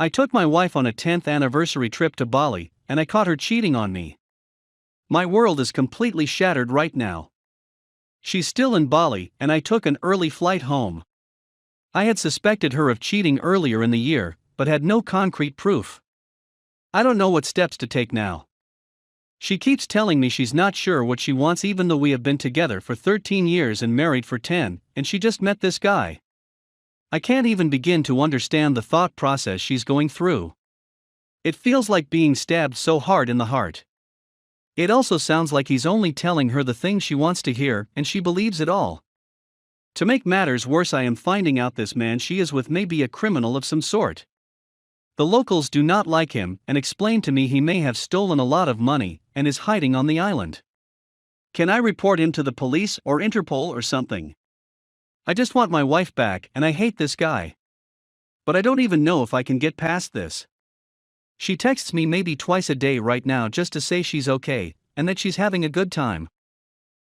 I took my wife on a 10th anniversary trip to Bali, and I caught her cheating on me. My world is completely shattered right now. She's still in Bali, and I took an early flight home. I had suspected her of cheating earlier in the year, but had no concrete proof. I don't know what steps to take now. She keeps telling me she's not sure what she wants even though we have been together for 13 years and married for 10, and she just met this guy. I can't even begin to understand the thought process she's going through. It feels like being stabbed so hard in the heart. It also sounds like he's only telling her the things she wants to hear, and she believes it all. To make matters worse, I am finding out this man she is with may be a criminal of some sort. The locals do not like him and explain to me he may have stolen a lot of money and is hiding on the island. Can I report him to the police or Interpol or something? I just want my wife back and I hate this guy. But I don't even know if I can get past this. She texts me maybe twice a day right now just to say she's okay and that she's having a good time.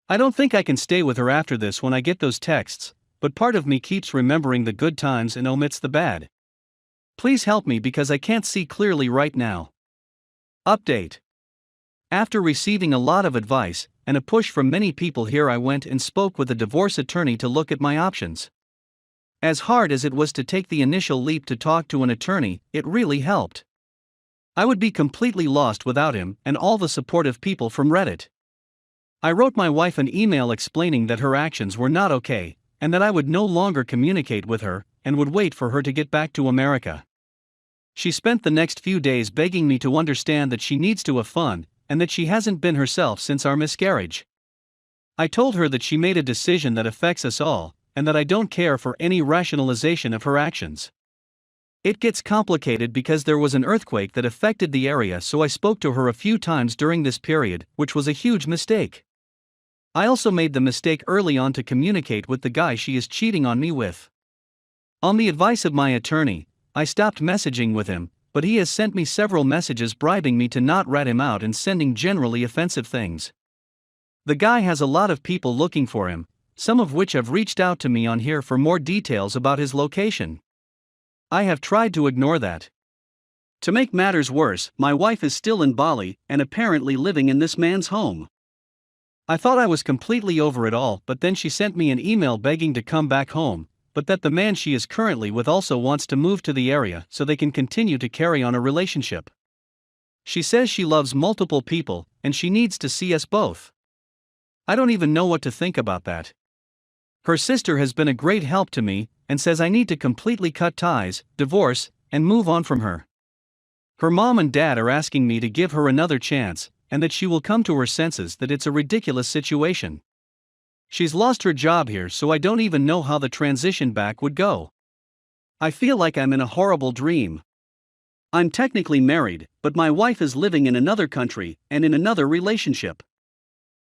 I don't think I can stay with her after this when I get those texts, but part of me keeps remembering the good times and omits the bad. Please help me because I can't see clearly right now. Update. After receiving a lot of advice and a push from many people here, I went and spoke with a divorce attorney to look at my options. As hard as it was to take the initial leap to talk to an attorney, it really helped. I would be completely lost without him and all the supportive people from Reddit. I wrote my wife an email explaining that her actions were not okay, and that I would no longer communicate with her, and would wait for her to get back to America. She spent the next few days begging me to understand that she needs to have fun, and that she hasn't been herself since our miscarriage. I told her that she made a decision that affects us all, and that I don't care for any rationalization of her actions. It gets complicated because there was an earthquake that affected the area, so I spoke to her a few times during this period, which was a huge mistake. I also made the mistake early on to communicate with the guy she is cheating on me with. On the advice of my attorney, I stopped messaging with him, but he has sent me several messages bribing me to not rat him out and sending generally offensive things. The guy has a lot of people looking for him, some of which have reached out to me on here for more details about his location. I have tried to ignore that. To make matters worse, my wife is still in Bali and apparently living in this man's home. I thought I was completely over it all, but then she sent me an email begging to come back home, but that the man she is currently with also wants to move to the area so they can continue to carry on a relationship. She says she loves multiple people and she needs to see us both. I don't even know what to think about that. Her sister has been a great help to me and says I need to completely cut ties, divorce, and move on from her. Her mom and dad are asking me to give her another chance and that she will come to her senses that it's a ridiculous situation. She's lost her job here, so I don't even know how the transition back would go. I feel like I'm in a horrible dream. I'm technically married, but my wife is living in another country and in another relationship.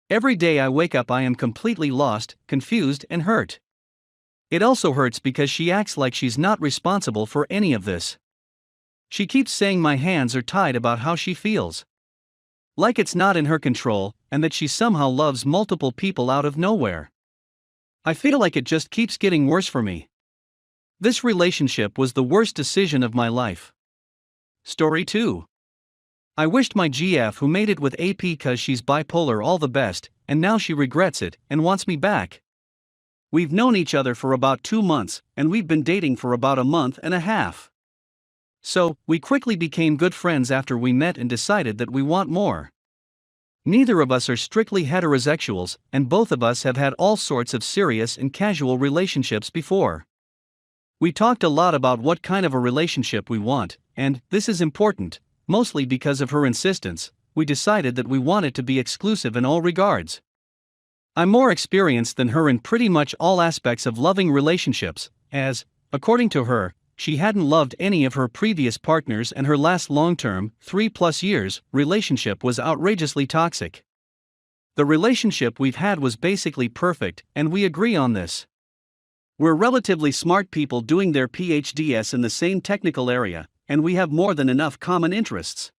Every day I wake up I am completely lost, confused, and hurt. It also hurts because she acts like she's not responsible for any of this. She keeps saying my hands are tied about how she feels. Like it's not in her control, and that she somehow loves multiple people out of nowhere. I feel like it just keeps getting worse for me. This relationship was the worst decision of my life. Story 2. I wished my GF who made it with AP cause she's bipolar all the best, and now she regrets it and wants me back. We've known each other for about 2 months, and we've been dating for about a month and a half. So, we quickly became good friends after we met and decided that we want more. Neither of us are strictly heterosexuals, and both of us have had all sorts of serious and casual relationships before. We talked a lot about what kind of a relationship we want, and, this is important, mostly because of her insistence, we decided that we want it to be exclusive in all regards. I'm more experienced than her in pretty much all aspects of loving relationships, as, according to her, she hadn't loved any of her previous partners and her last long-term, 3+ years, relationship was outrageously toxic. The relationship we've had was basically perfect, and we agree on this. We're relatively smart people doing their PhDs in the same technical area, and we have more than enough common interests.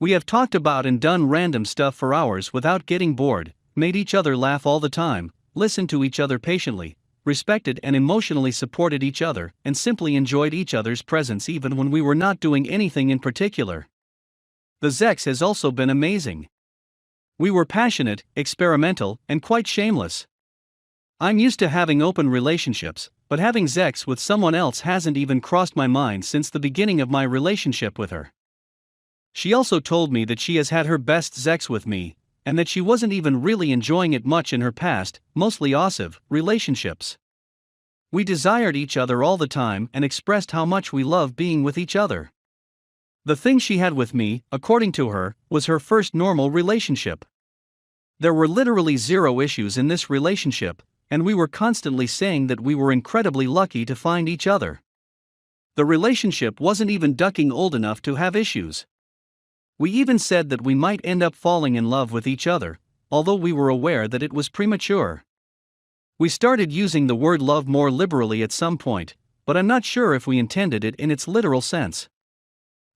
We have talked about and done random stuff for hours without getting bored, made each other laugh all the time, listened to each other patiently, respected and emotionally supported each other, and simply enjoyed each other's presence even when we were not doing anything in particular. The sex has also been amazing. We were passionate, experimental, and quite shameless. I'm used to having open relationships, but having sex with someone else hasn't even crossed my mind since the beginning of my relationship with her. She also told me that she has had her best sex with me, and that she wasn't even really enjoying it much in her past, mostly passive, relationships. We desired each other all the time and expressed how much we love being with each other. The thing she had with me, according to her, was her first normal relationship. There were literally zero issues in this relationship, and we were constantly saying that we were incredibly lucky to find each other. The relationship wasn't even ducking old enough to have issues. We even said that we might end up falling in love with each other, although we were aware that it was premature. We started using the word love more liberally at some point, but I'm not sure if we intended it in its literal sense.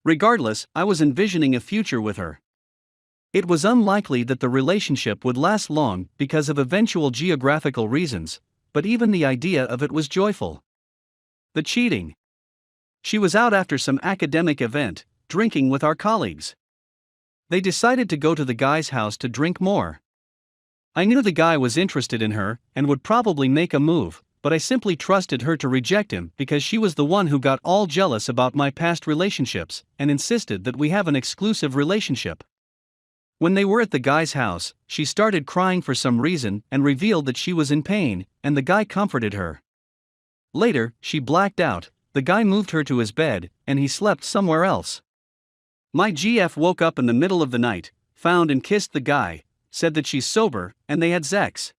Regardless, I was envisioning a future with her. It was unlikely that the relationship would last long because of eventual geographical reasons, but even the idea of it was joyful. The cheating. She was out after some academic event, drinking with our colleagues. They decided to go to the guy's house to drink more. I knew the guy was interested in her and would probably make a move, but I simply trusted her to reject him because she was the one who got all jealous about my past relationships and insisted that we have an exclusive relationship. When they were at the guy's house, she started crying for some reason and revealed that she was in pain, and the guy comforted her. Later, she blacked out, the guy moved her to his bed, and he slept somewhere else. My GF woke up in the middle of the night, found and kissed the guy, said that she's sober, and they had sex.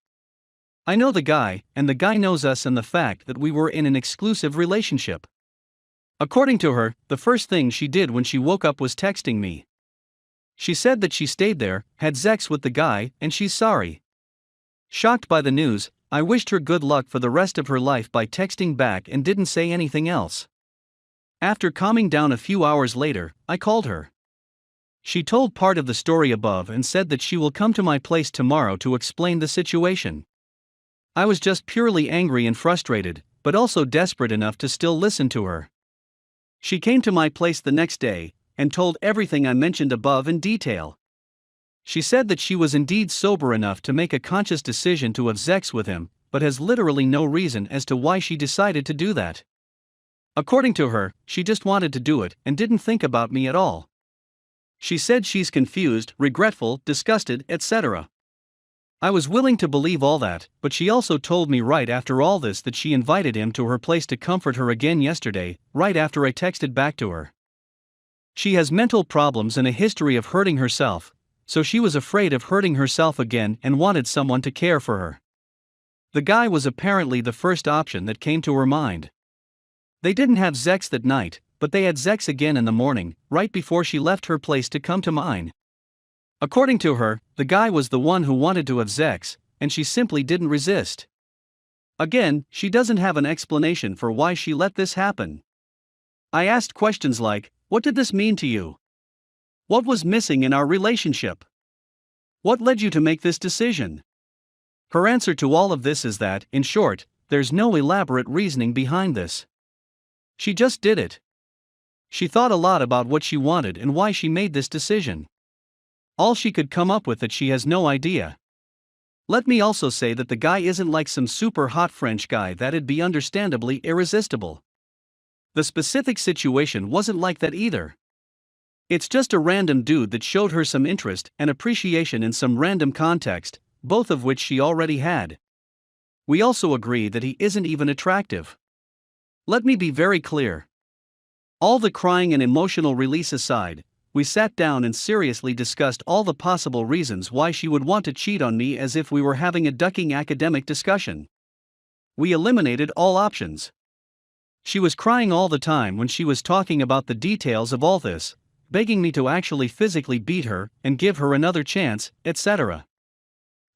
I know the guy, and the guy knows us and the fact that we were in an exclusive relationship. According to her, the first thing she did when she woke up was texting me. She said that she stayed there, had sex with the guy, and she's sorry. Shocked by the news, I wished her good luck for the rest of her life by texting back and didn't say anything else. After calming down a few hours later, I called her. She told part of the story above and said that she will come to my place tomorrow to explain the situation. I was just purely angry and frustrated, but also desperate enough to still listen to her. She came to my place the next day and told everything I mentioned above in detail. She said that she was indeed sober enough to make a conscious decision to have sex with him, but has literally no reason as to why she decided to do that. According to her, she just wanted to do it and didn't think about me at all. She said she's confused, regretful, disgusted, etc. I was willing to believe all that, but she also told me right after all this that she invited him to her place to comfort her again yesterday, right after I texted back to her. She has mental problems and a history of hurting herself, so she was afraid of hurting herself again and wanted someone to care for her. The guy was apparently the first option that came to her mind. They didn't have sex that night, but they had sex again in the morning, right before she left her place to come to mine. According to her, the guy was the one who wanted to have sex, and she simply didn't resist. Again, she doesn't have an explanation for why she let this happen. I asked questions like, "What did this mean to you? What was missing in our relationship? What led you to make this decision?" Her answer to all of this is that, in short, there's no elaborate reasoning behind this. She just did it. She thought a lot about what she wanted and why she made this decision. All she could come up with that she has no idea. Let me also say that the guy isn't like some super hot French guy that'd be understandably irresistible. The specific situation wasn't like that either. It's just a random dude that showed her some interest and appreciation in some random context, both of which she already had. We also agree that he isn't even attractive. Let me be very clear. All the crying and emotional release aside, we sat down and seriously discussed all the possible reasons why she would want to cheat on me as if we were having a ducking academic discussion. We eliminated all options. She was crying all the time when she was talking about the details of all this, begging me to actually physically beat her and give her another chance, etc.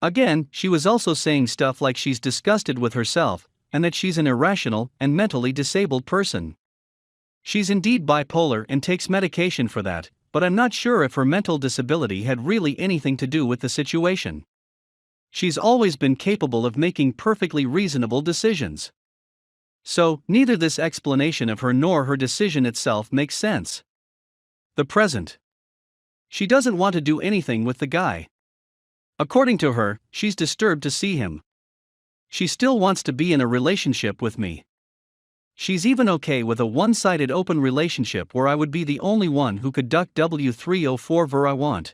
Again, she was also saying stuff like she's disgusted with herself, and that she's an irrational and mentally disabled person. She's indeed bipolar and takes medication for that, but I'm not sure if her mental disability had really anything to do with the situation. She's always been capable of making perfectly reasonable decisions. So, neither this explanation of her nor her decision itself makes sense. The present. She doesn't want to do anything with the guy. According to her, she's disturbed to see him. She still wants to be in a relationship with me. She's even okay with a one-sided open relationship where I would be the only one who could duck W304 where I want.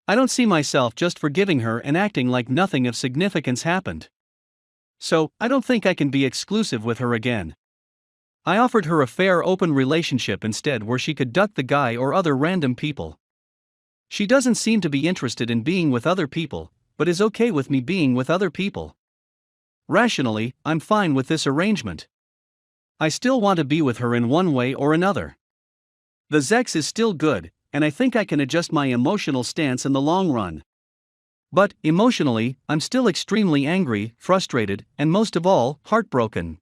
I don't see myself just forgiving her and acting like nothing of significance happened. So, I don't think I can be exclusive with her again. I offered her a fair open relationship instead where she could duck the guy or other random people. She doesn't seem to be interested in being with other people, but is okay with me being with other people. Rationally, I'm fine with this arrangement. I still want to be with her in one way or another. The sex is still good, and I think I can adjust my emotional stance in the long run. But, emotionally, I'm still extremely angry, frustrated, and most of all, heartbroken.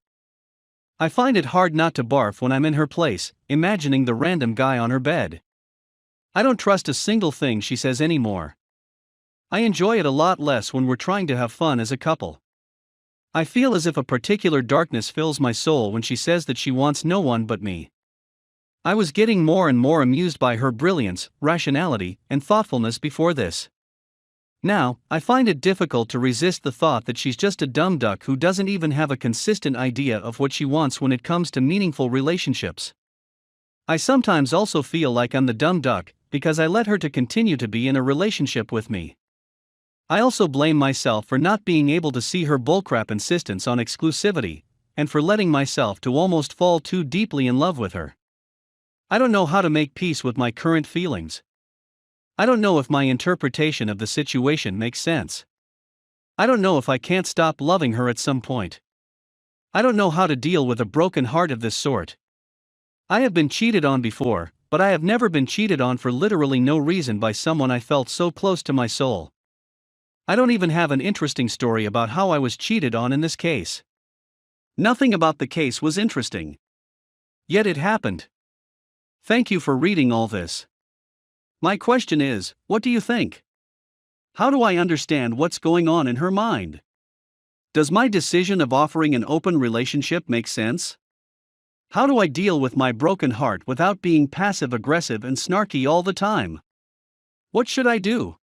I find it hard not to barf when I'm in her place, imagining the random guy on her bed. I don't trust a single thing she says anymore. I enjoy it a lot less when we're trying to have fun as a couple. I feel as if a particular darkness fills my soul when she says that she wants no one but me. I was getting more and more amused by her brilliance, rationality, and thoughtfulness before this. Now, I find it difficult to resist the thought that she's just a dumb duck who doesn't even have a consistent idea of what she wants when it comes to meaningful relationships. I sometimes also feel like I'm the dumb duck because I let her to continue to be in a relationship with me. I also blame myself for not being able to see her bullcrap insistence on exclusivity, and for letting myself to almost fall too deeply in love with her. I don't know how to make peace with my current feelings. I don't know if my interpretation of the situation makes sense. I don't know if I can't stop loving her at some point. I don't know how to deal with a broken heart of this sort. I have been cheated on before, but I have never been cheated on for literally no reason by someone I felt so close to my soul. I don't even have an interesting story about how I was cheated on in this case. Nothing about the case was interesting. Yet it happened. Thank you for reading all this. My question is, what do you think? How do I understand what's going on in her mind? Does my decision of offering an open relationship make sense? How do I deal with my broken heart without being passive-aggressive and snarky all the time? What should I do?